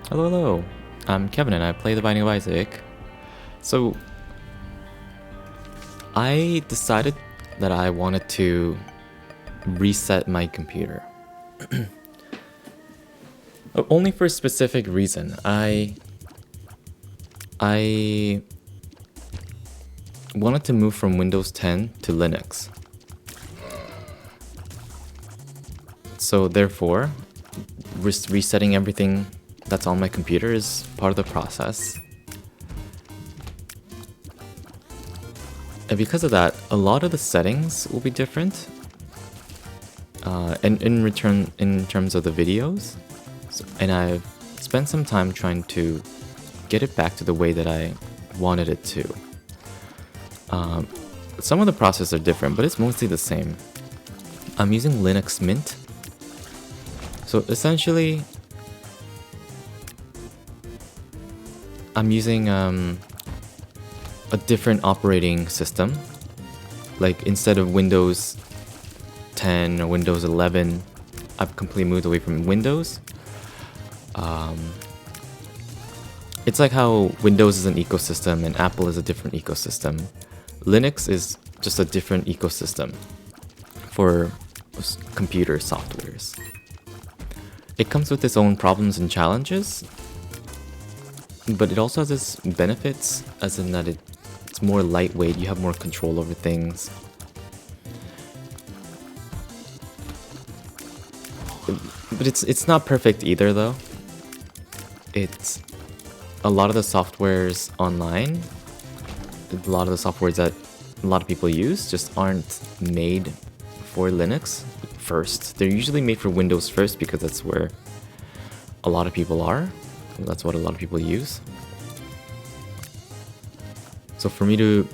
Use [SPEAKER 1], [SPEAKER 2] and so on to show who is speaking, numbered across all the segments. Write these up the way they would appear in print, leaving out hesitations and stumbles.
[SPEAKER 1] Hello, hello. I'm Kevin and I play The Binding of Isaac. So, I decided that I wanted to reset my computer. Only for a specific reason. I wanted to move from Windows 10 to Linux. So therefore, resetting everything that's on my computer is part of the process. And because of that, a lot of the settings will be different. And in return, in terms of the videos, and I've spent some time trying to get it back to the way that I wanted it to. Some of the processes are different, but it's mostly the same. I'm using Linux Mint. So essentially, I'm using a different operating system. Like instead of Windows 10 or Windows 11, I've completely moved away from Windows. It's like how Windows is an ecosystem and Apple is a different ecosystem. Linux is just a different ecosystem for computer softwares. It comes with its own problems and challenges, but it also has its benefits, as in that it's more lightweight, you have more control over things. But it's not perfect either, though. It's a lot of the softwares online, a lot of the softwares that a lot of people use just aren't made for Linux first. They're usually made for Windows first because that's where a lot of people are. That's what a lot of people use. So for me to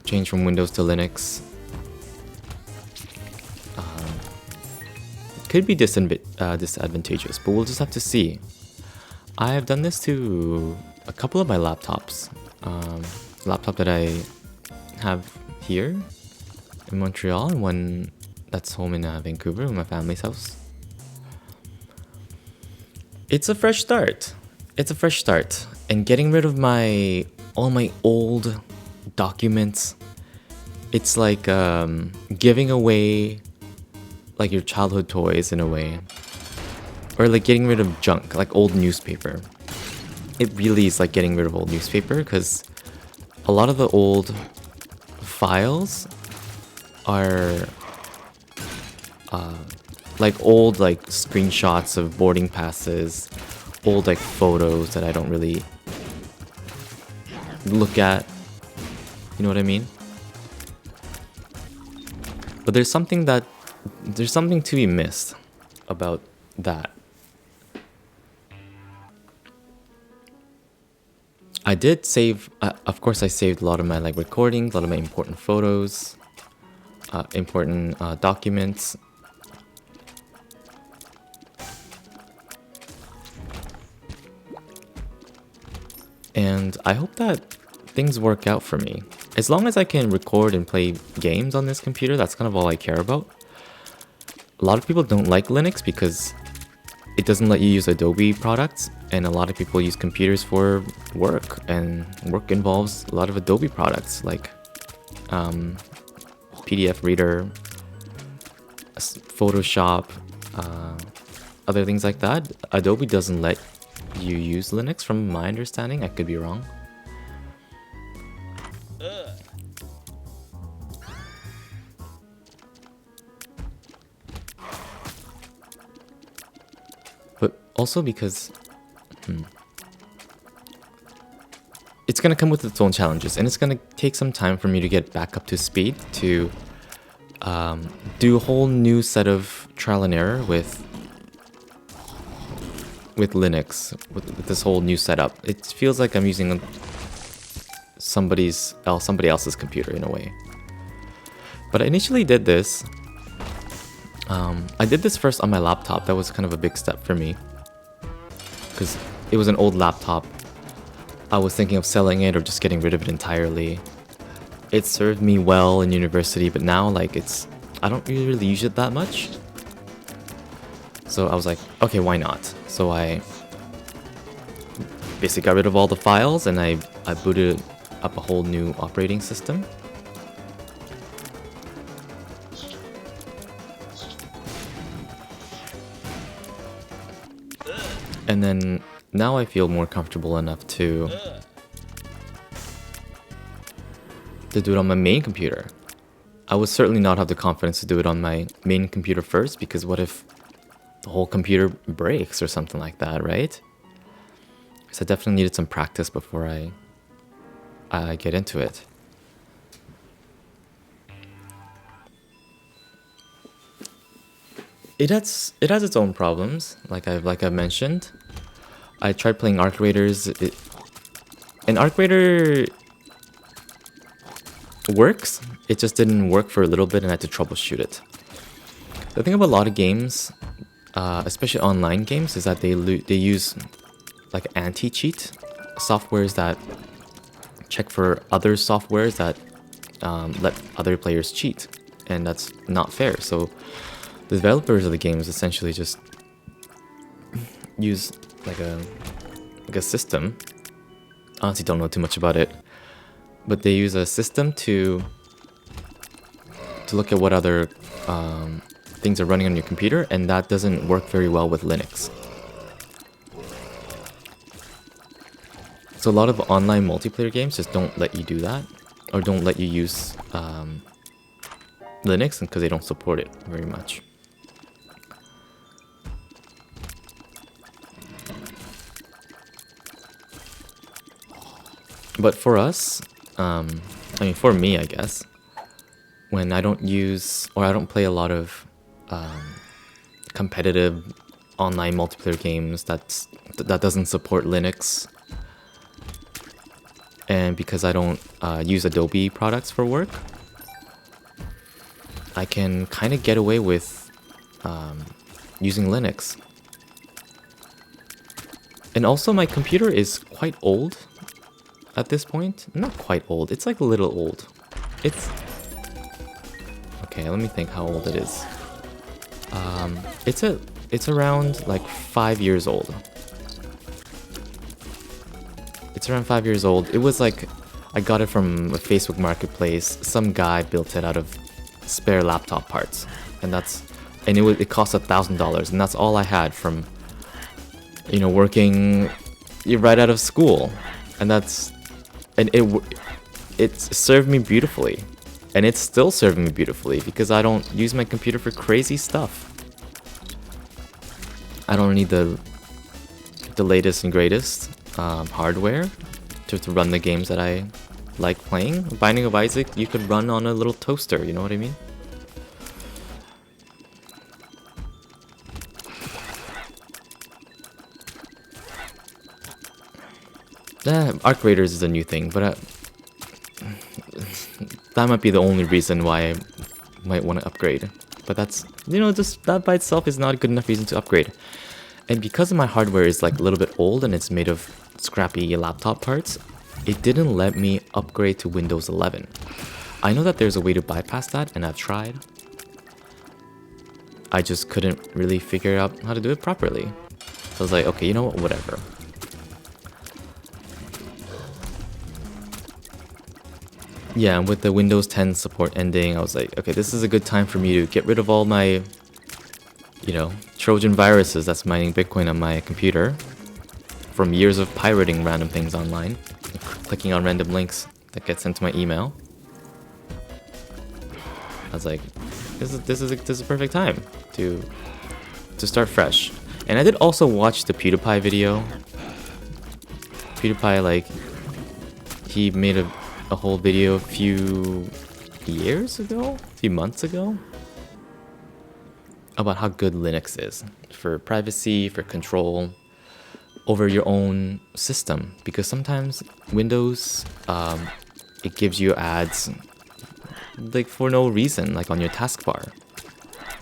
[SPEAKER 1] change from Windows to Linux could be disadvantageous, but we'll just have to see. I have done this to a couple of my laptops. Laptop that I have here in Montreal and one that's home in Vancouver, in my family's house. It's a fresh start. And getting rid of all my old documents, it's like giving away like your childhood toys in a way. Or like getting rid of junk, like old newspaper. It really is like getting rid of old newspaper because a lot of the old files are like old like screenshots of boarding passes, old like photos that I don't really look at. You know what I mean? But there's something to be missed about that. I did save, of course I saved a lot of my like recordings, a lot of my important photos, important documents. And I hope that things work out for me. As long as I can record and play games on this computer, that's kind of all I care about. A lot of people don't like Linux because it doesn't let you use Adobe products, and a lot of people use computers for work, and work involves a lot of Adobe products like PDF Reader, Photoshop, other things like that. Adobe doesn't let you use Linux from my understanding. I could be wrong. But also because it's going to come with its own challenges, and it's going to take some time for me to get back up to speed to do a whole new set of trial and error with Linux, with this whole new setup. It feels like I'm using somebody else's computer in a way. But I initially did this. I did this first on my laptop. That was kind of a big step for me because it was an old laptop. I was thinking of selling it or just getting rid of it entirely. It served me well in university, but now like I don't really use it that much. So I was like, okay, why not? So I basically got rid of all the files and I booted up a whole new operating system. And then now I feel more comfortable enough to do it on my main computer. I would certainly not have the confidence to do it on my main computer first, because what if the whole computer breaks or something like that, right? So I definitely needed some practice before I get into it. It has its own problems, like I've mentioned. I tried playing Arc Raiders, and Arc Raider works. It just didn't work for a little bit, and I had to troubleshoot it. The thing about a lot of games, especially online games, is that they use like anti-cheat softwares that check for other softwares that let other players cheat, and that's not fair. So the developers of the games essentially just use like a system. Honestly, don't know too much about it, but they use a system to look at what other things are running on your computer, and that doesn't work very well with Linux. So a lot of online multiplayer games just don't let you do that, or don't let you use Linux, because they don't support it very much. But for us, I mean for me I guess, when I don't use, or I don't play a lot of competitive online multiplayer games that doesn't support Linux, and because I don't use Adobe products for work, I can kind of get away with using Linux. And also my computer is quite old at this point. Not quite old, it's like a little old. It's... okay, let me think how old it is. It's around like 5 years old. It's around 5 years old. It was like, I got it from a Facebook marketplace. Some guy built it out of spare laptop parts, and it cost $1,000, and that's all I had from, you know, working right out of school, and it served me beautifully, and it's still serving me beautifully because I don't use my computer for crazy stuff. I don't need the latest and greatest hardware to run the games that I like playing. Binding of Isaac, you could run on a little toaster, you know what I mean? Arc Raiders is a new thing, but that might be the only reason why I might want to upgrade. But that's, you know, just that by itself is not a good enough reason to upgrade. And because my hardware is like a little bit old and it's made of scrappy laptop parts, it didn't let me upgrade to Windows 11. I know that there's a way to bypass that, and I've tried. I just couldn't really figure out how to do it properly. So I was like, okay, you know what, whatever. Yeah, and with the Windows 10 support ending, I was like, okay, this is a good time for me to get rid of all my, you know, Trojan viruses that's mining Bitcoin on my computer from years of pirating random things online, clicking on random links that get sent to my email. I was like, this is a perfect time to start fresh. And I did also watch the PewDiePie video. PewDiePie, like, he made a whole video a few months ago, about how good Linux is for privacy, for control over your own system. Because sometimes Windows, it gives you ads like for no reason, like on your taskbar.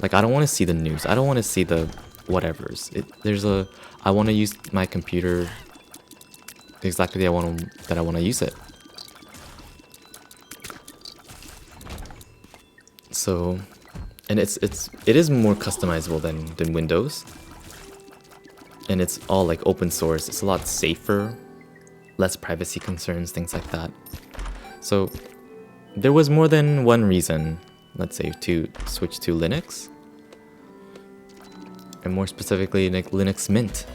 [SPEAKER 1] Like, I don't want to see the news. I don't want to see the whatevers. I want to use my computer exactly that I want to use it. So, and it is more customizable than Windows, and it's all like open source. It's a lot safer less privacy concerns, things like that. So there was more than one reason, let's say, to switch to Linux. And more specifically, like Linux Mint.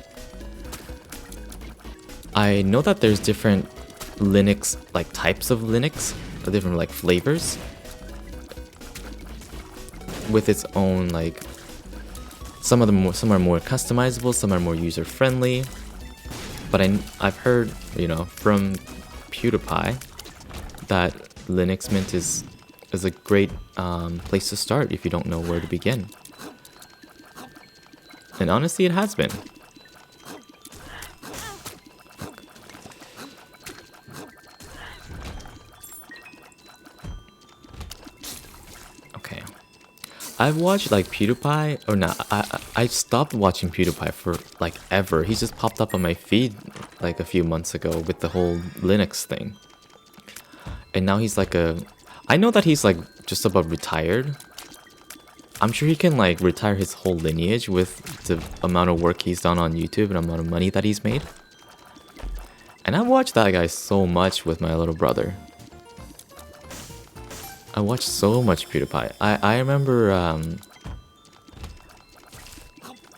[SPEAKER 1] I know that there's different Linux, like types of Linux, or different like flavors, with its own like. Some are more customizable, some are more user friendly. But I've heard, from PewDiePie that Linux Mint is a great place to start if you don't know where to begin. And honestly, it has been. Okay. I've watched like PewDiePie, or not, I stopped watching PewDiePie for like ever. He just popped up on my feed like a few months ago with the whole Linux thing. And now he's like I know that he's like just about retired. I'm sure he can like retire his whole lineage with the amount of work he's done on YouTube and amount of money that he's made. And I've watched that guy so much with my little brother. I watched so much PewDiePie. I remember,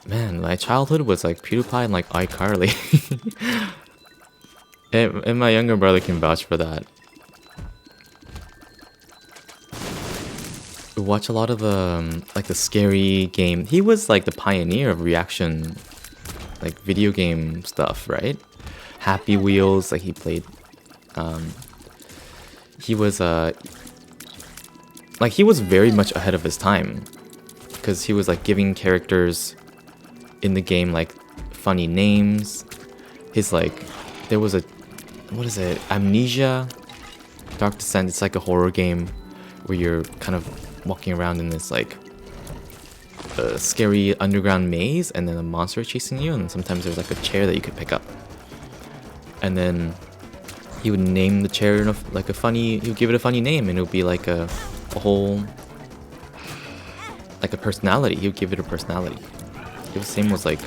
[SPEAKER 1] man, my childhood was like PewDiePie and like iCarly. and my younger brother can vouch for that. We watch a lot of the like the scary game. He was like the pioneer of reaction, like video game stuff, right? Happy Wheels, like he played. He was like he was very much ahead of his time, because he was like giving characters in the game like funny names. His like there was a what is it? Amnesia, Dark Descent. It's like a horror game where you're kind of walking around in this like scary underground maze, and then a monster chasing you, and sometimes there's like a chair that you could pick up. And then he would name the chair in like a funny, he would give it a funny name, and it would be like a whole, like a personality. He would give it a personality. His name was like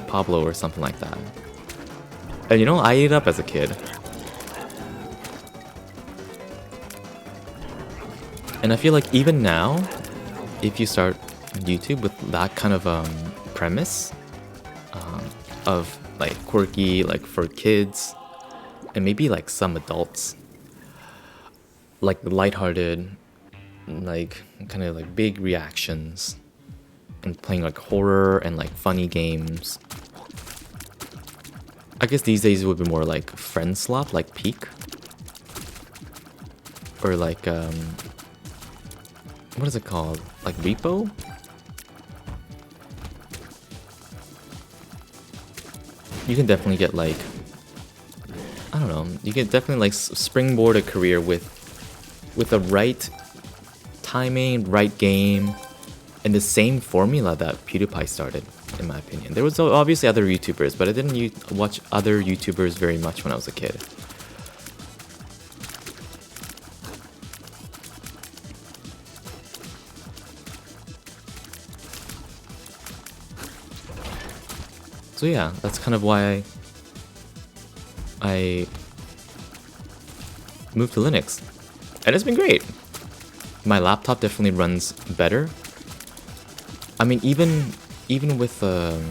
[SPEAKER 1] Pablo or something like that. And I ate it up as a kid. And I feel like even now, if you start YouTube with that kind of premise of like quirky, like for kids, and maybe like some adults, like lighthearted, like kind of like big reactions, and playing like horror and like funny games. I guess these days it would be more like Friend Slop, like Peak, or like what is it called? Like Repo? You can definitely get like, I don't know, you can definitely like springboard a career with the right timing, right game, and the same formula that PewDiePie started, in my opinion. There was obviously other YouTubers, but I didn't watch other YouTubers very much when I was a kid. So yeah, that's kind of why I moved to Linux. And it's been great. My laptop definitely runs better. I mean, even with a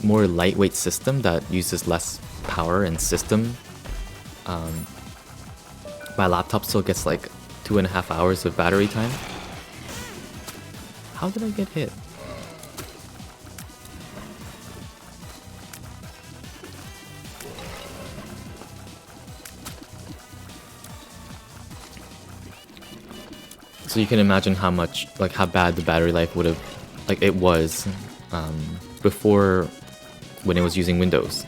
[SPEAKER 1] more lightweight system that uses less power and system, my laptop still gets like 2.5 hours of battery time. How did I get hit? So you can imagine how much, like how bad the battery life would have, like it was before, when it was using Windows.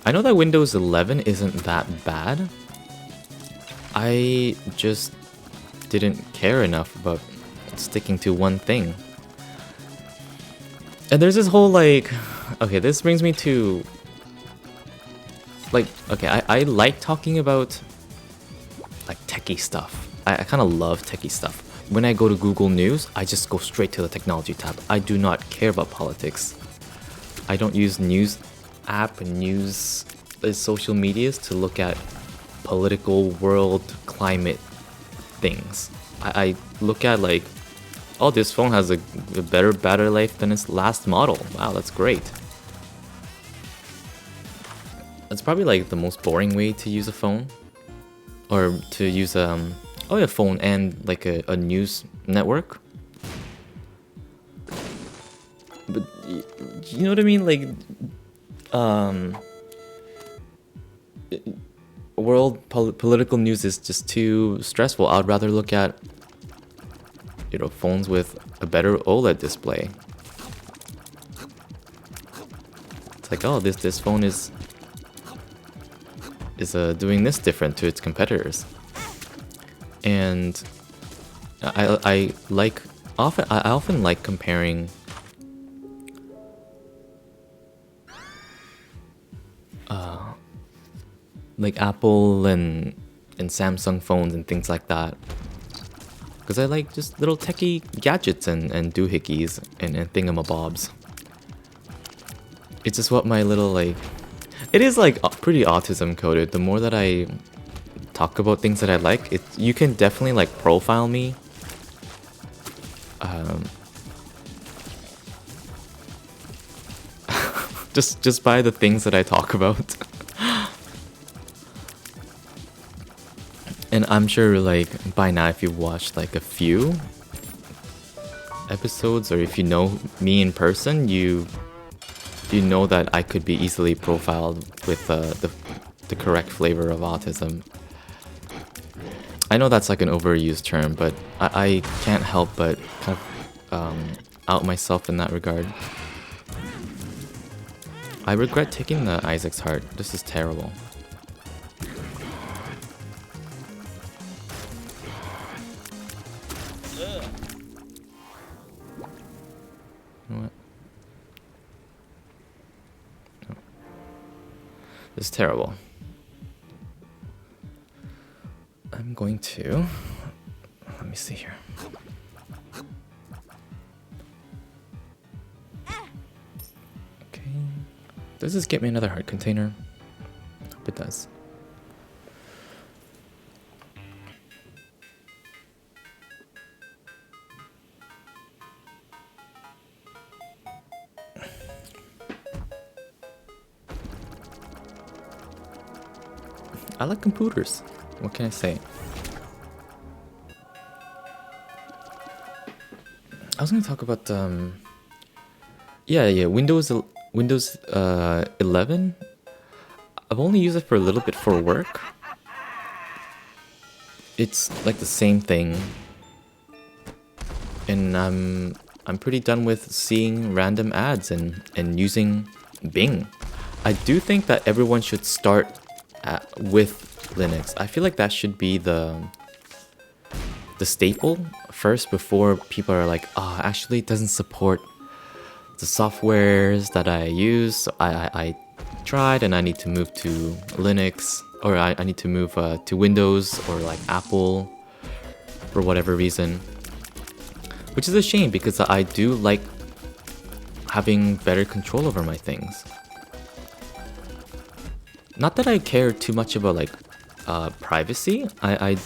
[SPEAKER 1] I know that Windows 11 isn't that bad. I just didn't care enough about sticking to one thing. And there's this whole like, okay, this brings me to like, okay, I like talking about like techie stuff. I kind of love techie stuff. When I go to Google News, I just go straight to the technology tab. I do not care about politics. I don't use news app and use social medias to look at political world climate things. I look at like, oh, this phone has a better battery life than its last model. Wow, that's great. That's probably like the most boring way to use a phone, or to use a phone and like a news network. But you know what I mean? Like, political news is just too stressful. I'd rather look at, phones with a better OLED display. It's like, oh, this phone is doing this different to its competitors. And I often like comparing like Apple and Samsung phones and things like that, because I like just little techie gadgets and doohickeys and thingamabobs. It's just what my little, like, it is like pretty autism coded. The more that I talk about things that I like, you can definitely like profile me. Just by the things that I talk about. And I'm sure, like, by now, if you've watched like a few episodes, or if you know me in person, you know that I could be easily profiled with the correct flavor of autism. I know that's like an overused term, but I can't help but kind of out myself in that regard. I regret taking the Isaac's heart. This is terrible. You know what? No. This is terrible. I'm going to... Let me see here. Okay. Does this get me another heart container? I hope it does. I like computers. What can I say? I was gonna talk about Windows 11. I've only used it for a little bit for work. It's like the same thing, and I'm pretty done with seeing random ads and using Bing. I do think that everyone should start with Linux. I feel like that should be the staple first, before people are like, oh, actually it doesn't support the softwares that I use, so I tried and I need to move to Linux, or I need to move to Windows or like Apple for whatever reason, which is a shame because I do like having better control over my things. Not that I care too much about like privacy. I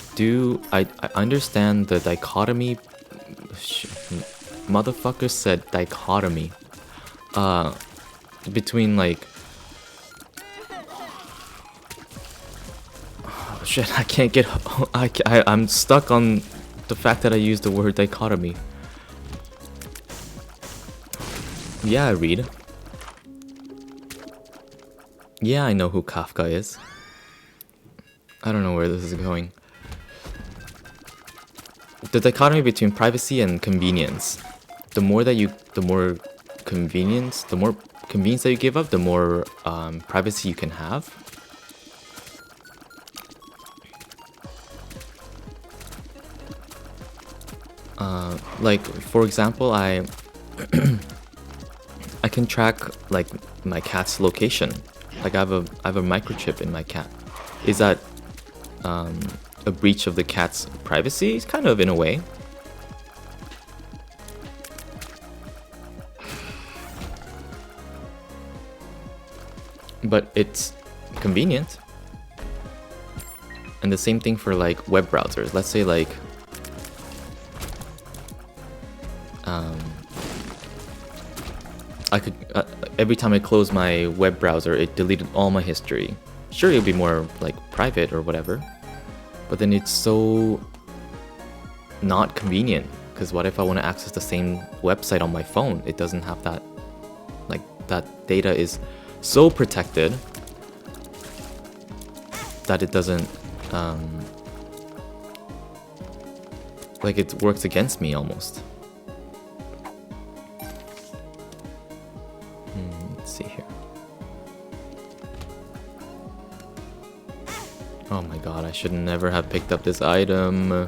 [SPEAKER 1] understand the dichotomy. Motherfucker said dichotomy. Between like... Oh shit, I can't get... I'm stuck on the fact that I used the word dichotomy. Yeah, I read. Yeah, I know who Kafka is. I don't know where this is going. The dichotomy between privacy and convenience. The more convenience that you give up, the more privacy you can have. Like, for example, I can track like my cat's location. Like I have a microchip in my cat. Is that a breach of the cat's privacy? Kind of, in a way. but it's convenient. And the same thing for like web browsers. Let's say like I could every time I close my web browser, it deleted all my history. Sure, it would be more like private or whatever, but then it's so not convenient. Because what if I want to access the same website on my phone? It doesn't have that. Like that data is so protected that it doesn't like it works against me almost. Let's see here. Oh my god, I should never have picked up this item.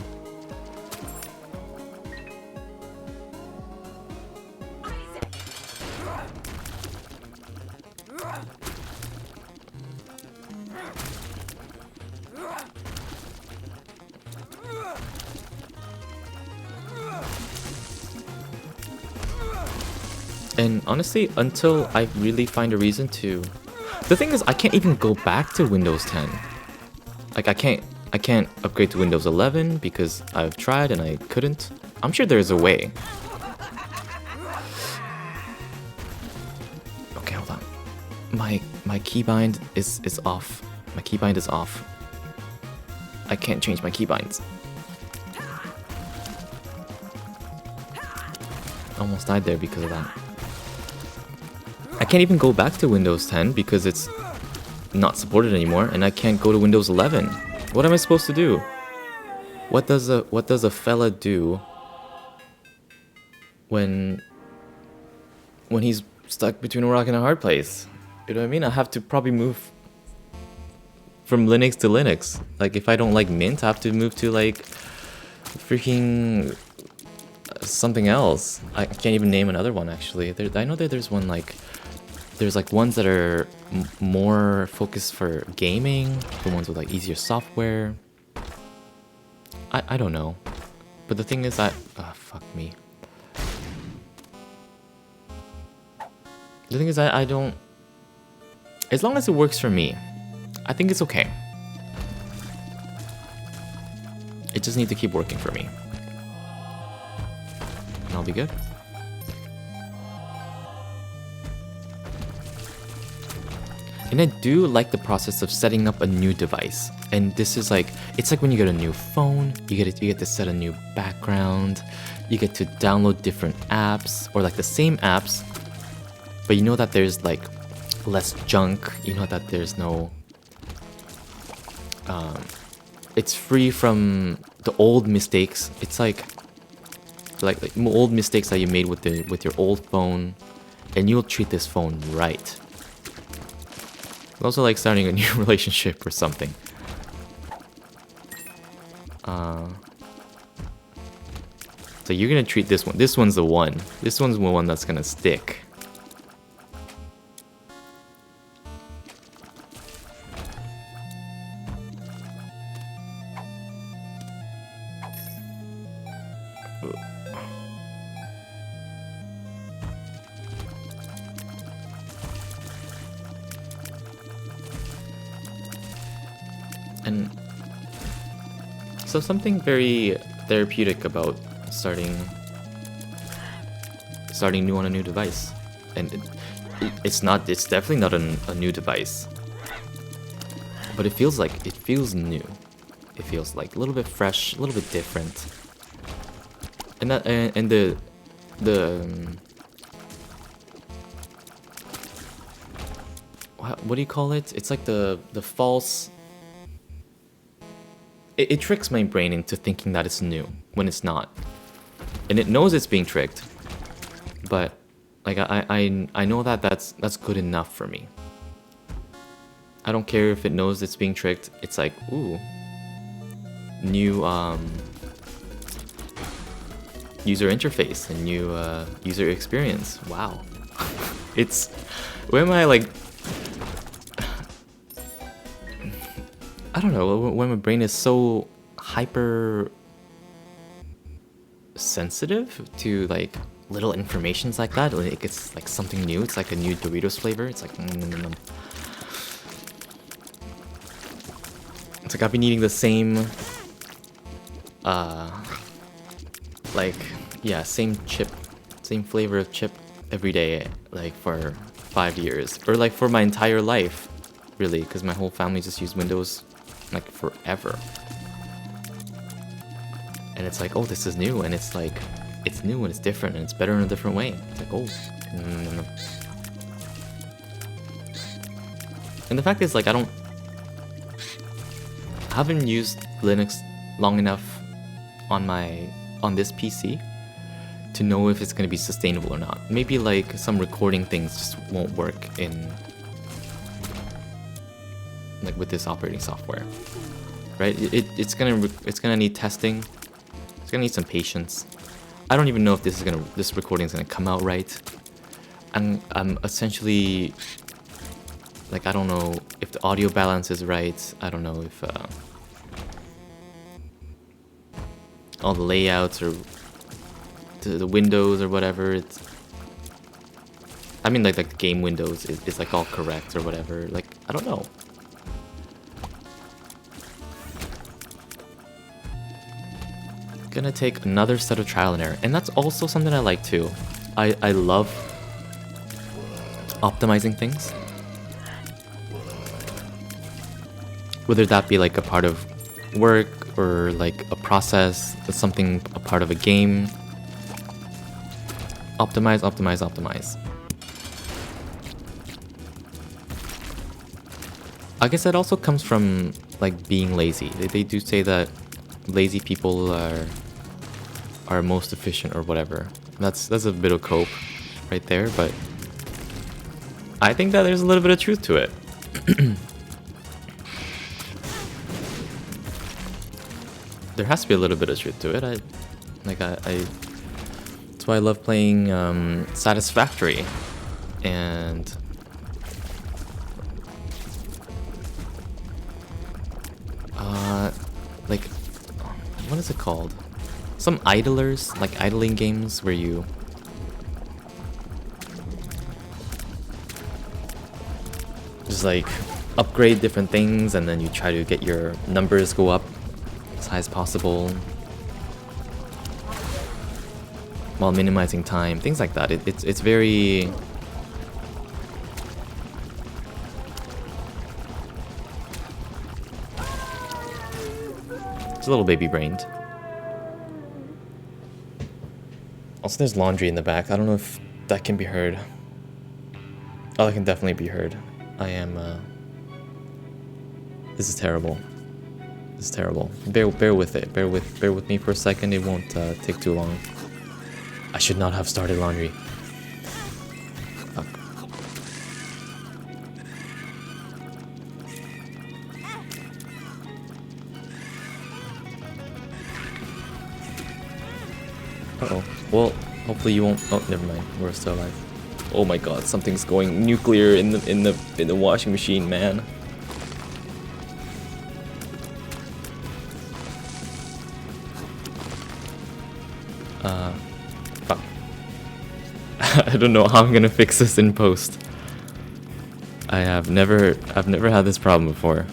[SPEAKER 1] And honestly, until I really find a reason to... The thing is, I can't even go back to Windows 10. Like, I can't upgrade to Windows 11 because I've tried and I couldn't. I'm sure there's a way. Okay, hold on. My keybind is off. My keybind is off. I can't change my keybinds. Almost died there because of that. I can't even go back to Windows 10 because it's not supported anymore, and I can't go to Windows 11. What am I supposed to do? What does a fella do when he's stuck between a rock and a hard place? You know what I mean? I have to probably move from Linux to Linux. Like if I don't like Mint, I have to move to like freaking something else. I can't even name another one actually. I know that there's one like there's like ones that are more focused for gaming, the ones with like easier software. I don't know. But the thing is fuck me. The thing is I don't, as long as it works for me, I think it's okay. It just needs to keep working for me. And I'll be good. And I do like the process of setting up a new device. And this is like, it's like when you get a new phone, you get to set a new background, you get to download different apps, or like the same apps, but you know that there's like less junk, you know that there's no, it's free from the old mistakes. It's like old mistakes that you made with your old phone, and you'll treat this phone right. It's also like starting a new relationship or something. So you're gonna treat this one. This one's the one. This one's the one that's gonna stick. And so something very therapeutic about starting new on a new device. And it's definitely not a new device. But it feels new. It feels like a little bit fresh, a little bit different. And that and the what do you call it? It's like the false. It tricks my brain into thinking that it's new when it's not, and it knows it's being tricked. But like I know that that's good enough for me. I don't care if it knows it's being tricked. It's like, ooh, new user interface and new user experience. Wow. It's, where am I like, I don't know, when my brain is so hyper sensitive to like little informations like that, like it's like something new. It's like a new Doritos flavor. It's like like I've been eating the same, like, yeah, same chip, same flavor of chip every day, like for 5 years, or like for my entire life, really, because my whole family just used Windows like forever. And it's like, oh, this is new, and it's like, it's new and it's different and it's better in a different way. It's like, oh, no. And the fact is, like, I haven't used Linux long enough on this PC to know if it's going to be sustainable or not. Maybe like some recording things just won't work in like with this operating software, right? It's gonna need testing. It's gonna need some patience. I don't even know if this recording is gonna come out right. I'm essentially like, I don't know if the audio balance is right. I don't know if all the layouts or the windows or whatever. I mean, like the game windows is like all correct or whatever. Like, I don't know. Gonna take another set of trial and error, and that's also something I like too. I love optimizing things, whether that be like a part of work or like a process, a part of a game. Optimize. I guess that also comes from like being lazy. They do say that lazy people are most efficient or whatever. That's a bit of cope right there, but I think that there's a little bit of truth to it. There has to be a little bit of truth to it. That's why I love playing Satisfactory and like, what is it called? Some idlers, like idling games where you just like upgrade different things and then you try to get your numbers go up as high as possible while minimizing time, things like that. It's very it's a little baby brained. Also, there's laundry in the back. I don't know if that can be heard. Oh, that can definitely be heard. I am, this is terrible. This is terrible. Bear with it. Bear with me for a second. It won't take too long. I should not have started laundry. Fuck. Uh-oh. Well, hopefully you won't. Oh, never mind. We're still alive. Oh my god, something's going nuclear in the washing machine, man. Fuck. I don't know how I'm gonna fix this in post. I've never had this problem before.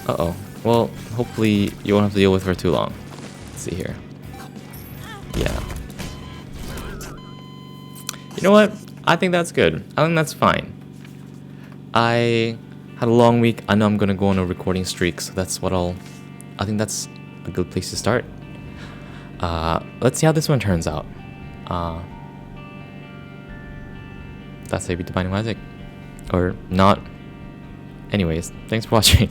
[SPEAKER 1] Uh-oh. Well, hopefully you won't have to deal with it for too long. Let's see here. Yeah. You know what? I think that's good. I think that's fine. I had a long week. I know I'm gonna go on a recording streak, so that's what I think that's a good place to start. Let's see how this one turns out. That's maybe Divine Magic. Or not. Anyways, thanks for watching.